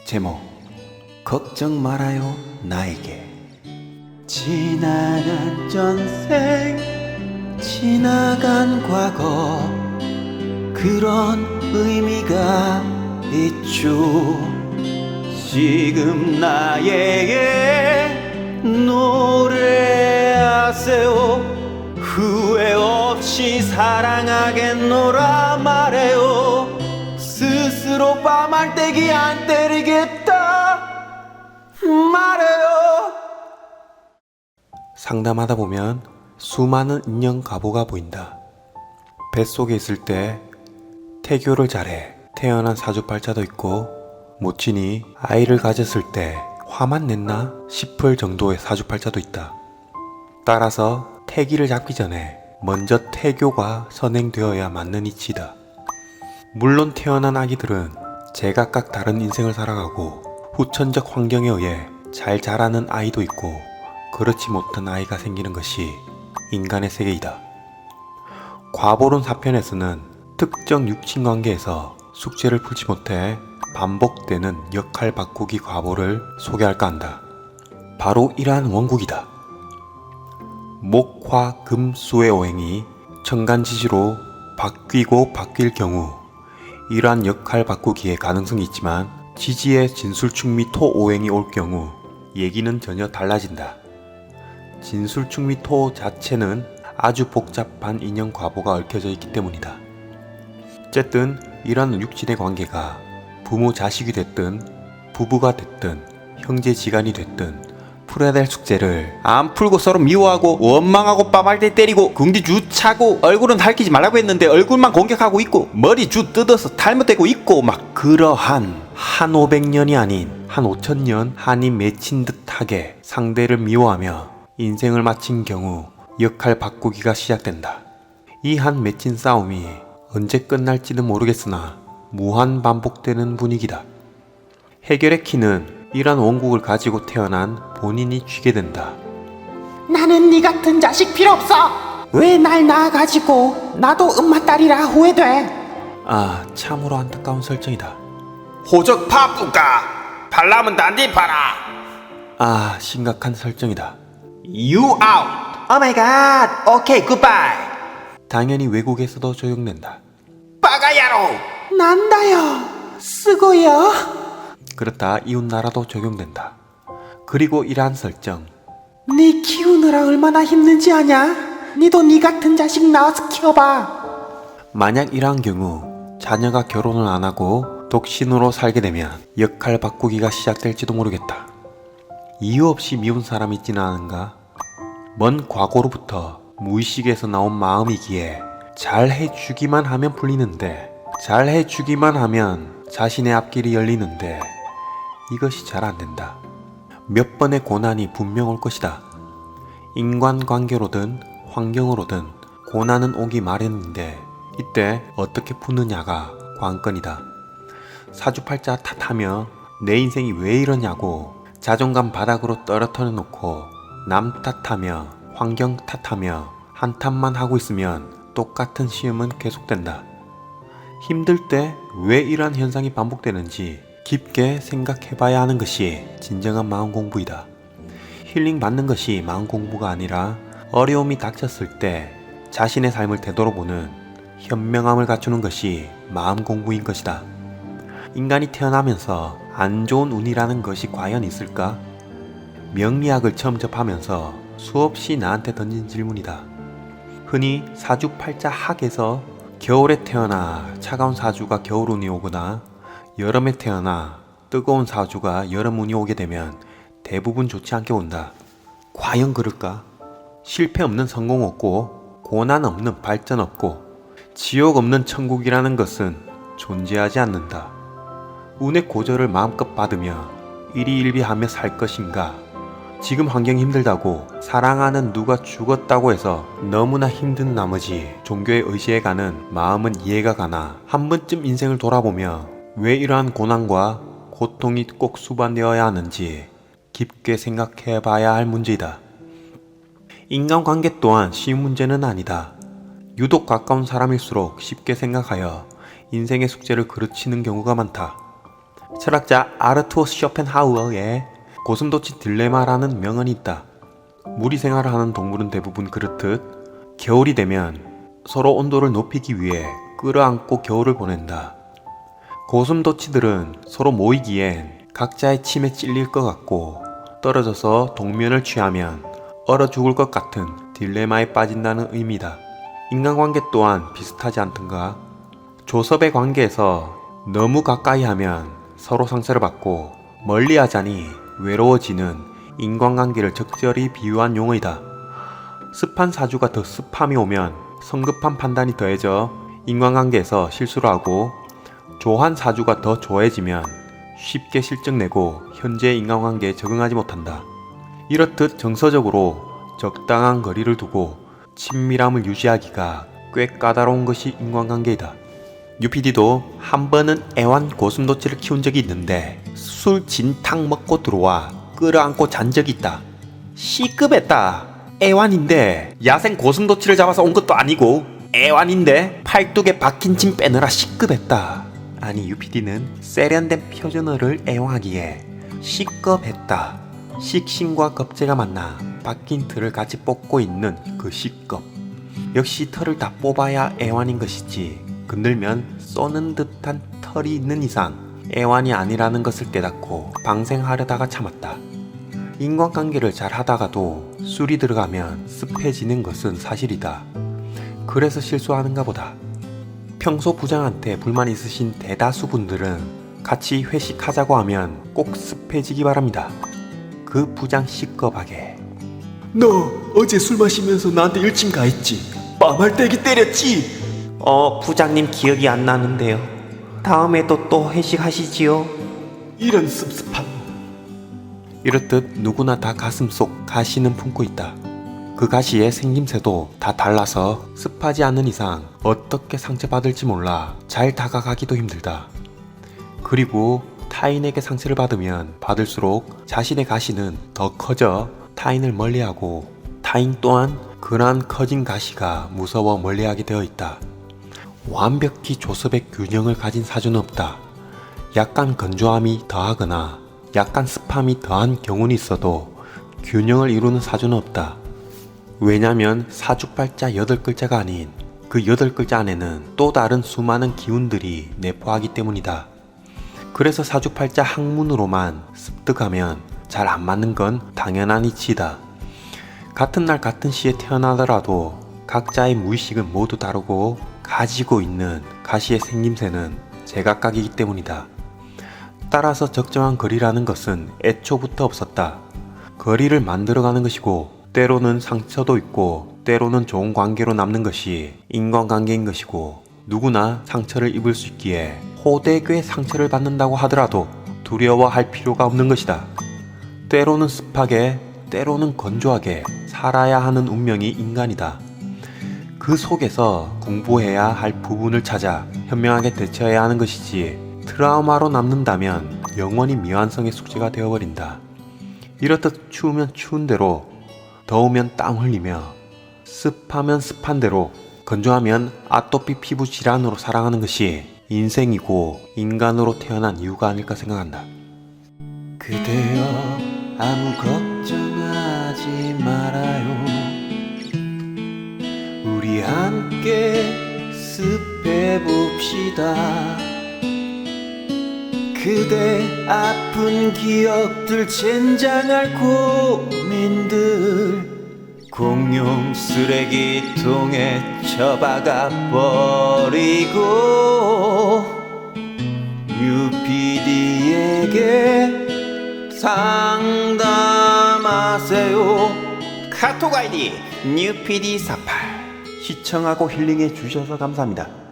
제목 걱정 말아요 나에게. 지나간 전생 지나간 과거 그런 의미가 있죠. 지금 나에게 노래하세요. 후회 없이 사랑하겠노라 말해요. 스스로 빠말대기 안 때리겠다 말해요. 상담하다 보면 수많은 인형 가보가 보인다. 뱃속에 있을 때 태교를 잘해 태어난 사주팔자도 있고, 모친이 아이를 가졌을 때 화만 냈나 싶을 정도의 사주팔자도 있다. 따라서 태기를 잡기 전에 먼저 태교가 선행되어야 맞는 이치다. 물론 태어난 아기들은 제각각 다른 인생을 살아가고 후천적 환경에 의해 잘 자라는 아이도 있고 그렇지 못한 아이가 생기는 것이 인간의 세계이다. 과보론 4편에서는 특정 육친관계에서 숙제를 풀지 못해 반복되는 역할 바꾸기 과보를 소개할까 한다. 바로 이러한 원국이다. 목, 화, 금, 수의 오행이 천간지지로 바뀌고 바뀔 경우 이러한 역할 바꾸기의 가능성이 있지만, 지지의 진술축미 토 오행이 올 경우 얘기는 전혀 달라진다. 진술축미 토 자체는 아주 복잡한 인연 과보가 얽혀져 있기 때문이다. 어쨌든 이러한 육친의 관계가 부모 자식이 됐든 부부가 됐든 형제지간이 됐든 풀어야 될 숙제를 안 풀고 서로 미워하고 원망하고 빠말대 때리고 궁디 주 차고 얼굴은 밝히지 말라고 했는데 얼굴만 공격하고 있고 머리 주 뜯어서 탈모되고 있고 막 그러한 한 500년이 아닌 한 5000년 한이 맺힌 듯하게 상대를 미워하며 인생을 마친 경우 역할 바꾸기가 시작된다. 이 한 맺힌 싸움이 언제 끝날지는 모르겠으나 무한 반복되는 분위기다. 해결의 키는 이러한 원국을 가지고 태어난 본인이 쥐게 된다. 나는 네 같은 자식 필요 없어. 왜 날 낳아가지고 나도 엄마 딸이라 후회돼. 아, 참으로 안타까운 설정이다. 호적 파뿌까 발라면 단디 파라. 아, 심각한 설정이다. You out. Oh my god. Okay, goodbye. 당연히 외국에서도 적용된다. 빠가야로. 난다요. 쓰고요. 그렇다 이웃나라도 적용된다. 그리고 이러한 설정, 네 키우느라 얼마나 힘든지 아냐? 니도 네 같은 자식 낳아서 키워봐. 만약 이러한 경우 자녀가 결혼을 안 하고 독신으로 살게 되면 역할 바꾸기가 시작될지도 모르겠다. 이유 없이 미운 사람이 있지는 않은가? 먼 과거로부터 무의식에서 나온 마음이기에 잘 해주기만 하면 풀리는데, 잘 해주기만 하면 자신의 앞길이 열리는데 이것이 잘 안된다. 몇 번의 고난이 분명 올 것이다. 인간관계로든 환경으로든 고난은 오기 마련인데 이때 어떻게 푸느냐가 관건이다. 사주팔자 탓하며 내 인생이 왜 이러냐고 자존감 바닥으로 떨어뜨려 놓고 남 탓하며 환경 탓하며 한탄만 하고 있으면 똑같은 시험은 계속된다. 힘들 때 왜 이러한 현상이 반복되는지 깊게 생각해봐야 하는 것이 진정한 마음 공부이다. 힐링 받는 것이 마음 공부가 아니라 어려움이 닥쳤을 때 자신의 삶을 되돌아보는 현명함을 갖추는 것이 마음 공부인 것이다. 인간이 태어나면서 안 좋은 운이라는 것이 과연 있을까? 명리학을 처음 접하면서 수없이 나한테 던진 질문이다. 흔히 사주팔자 학에서 겨울에 태어나 차가운 사주가 겨울운이 오거나 여름에 태어나 뜨거운 사주가 여름운이 오게 되면 대부분 좋지 않게 온다. 과연 그럴까? 실패 없는 성공 없고 고난 없는 발전 없고 지옥 없는 천국이라는 것은 존재하지 않는다. 운의 고절을 마음껏 받으며 일희일비하며 살 것인가? 지금 환경이 힘들다고 사랑하는 누가 죽었다고 해서 너무나 힘든 나머지 종교에 의지해가는 마음은 이해가 가나, 한 번쯤 인생을 돌아보며 왜 이러한 고난과 고통이 꼭 수반되어야 하는지 깊게 생각해 봐야 할 문제이다. 인간관계 또한 쉬운 문제는 아니다. 유독 가까운 사람일수록 쉽게 생각하여 인생의 숙제를 그르치는 경우가 많다. 철학자 아르투어 쇼펜하우어의 고슴도치 딜레마라는 명언이 있다. 무리 생활을 하는 동물은 대부분 그렇듯 겨울이 되면 서로 온도를 높이기 위해 끌어안고 겨울을 보낸다. 고슴도치들은 서로 모이기엔 각자의 침에 찔릴 것 같고 떨어져서 동면을 취하면 얼어 죽을 것 같은 딜레마에 빠진다는 의미다. 인간관계 또한 비슷하지 않던가? 조섭의 관계에서 너무 가까이 하면 서로 상처를 받고 멀리 하자니 외로워지는 인간관계를 적절히 비유한 용어이다. 습한 사주가 더 습함이 오면 성급한 판단이 더해져 인간관계에서 실수를 하고 조한 사주가 더 조해지면 쉽게 실증내고 현재 인간관계에 적응하지 못한다. 이렇듯 정서적으로 적당한 거리를 두고 친밀함을 유지하기가 꽤 까다로운 것이 인간관계이다. UPD도 한 번은 애완 고슴도치를 키운 적이 있는데 술 진탕 먹고 들어와 끌어안고 잔 적이 있다. C급했다. 애완인데 야생 고슴도치를 잡아서 온 것도 아니고 애완인데 팔뚝에 박힌 침 빼느라 C급했다. 아니 UPD는 세련된 표준어를 애용하기에 C급했다. 식신과 겁재가 만나 박힌 털을 같이 뽑고 있는 그 C급. 역시 털을 다 뽑아야 애완인 것이지 건들면 쏘는 듯한 털이 있는 이상 애완이 아니라는 것을 깨닫고 방생하려다가 참았다. 인간관계를 잘 하다가도 술이 들어가면 습해지는 것은 사실이다. 그래서 실수하는가 보다. 평소 부장한테 불만 있으신 대다수 분들은 같이 회식하자고 하면 꼭 습해지기 바랍니다. 그 부장 C급하게 너 어제 술 마시면서 나한테 일침 가했지? 빠말때기 때렸지? 부장님 기억이 안 나는데요. 다음에도 또 회식하시지요? 이런 습습한. 이렇듯 누구나 다 가슴 속 가시는 품고 있다. 그 가시의 생김새도 다 달라서 습하지 않는 이상 어떻게 상처받을지 몰라 잘 다가가기도 힘들다. 그리고 타인에게 상처를 받으면 받을수록 자신의 가시는 더 커져 타인을 멀리하고 타인 또한 그러한 커진 가시가 무서워 멀리하게 되어 있다. 완벽히 조섭의 균형을 가진 사주는 없다. 약간 건조함이 더하거나 약간 습함이 더한 경우는 있어도 균형을 이루는 사주는 없다. 왜냐면 사주팔자 8글자가 아닌 그 8글자 안에는 또 다른 수많은 기운들이 내포하기 때문이다. 그래서 사주팔자 학문으로만 습득하면 잘 안 맞는 건 당연한 이치다. 같은 날 같은 시에 태어나더라도 각자의 무의식은 모두 다르고 가지고 있는 가시의 생김새는 제각각이기 때문이다. 따라서 적정한 거리라는 것은 애초부터 없었다. 거리를 만들어가는 것이고 때로는 상처도 있고 때로는 좋은 관계로 남는 것이 인간관계인 것이고 누구나 상처를 입을 수 있기에 호되게 상처를 받는다고 하더라도 두려워할 필요가 없는 것이다. 때로는 습하게 때로는 건조하게 살아야 하는 운명이 인간이다. 그 속에서 공부해야 할 부분을 찾아 현명하게 대처해야 하는 것이지 트라우마로 남는다면 영원히 미완성의 숙제가 되어버린다. 이렇듯 추우면 추운 대로 더우면 땀 흘리며 습하면 습한 대로 건조하면 아토피 피부 질환으로 살아가는 것이 인생이고 인간으로 태어난 이유가 아닐까 생각한다. 그대여 아무 걱정하지 말아요. 우리 함께 습해봅시다. 그대 아픈 기억들 젠장할 고민들 공용 쓰레기통에 처박아 버리고 UPD에게 상담하세요. 카톡 아이디 뉴PD48 시청하고 힐링해 주셔서 감사합니다.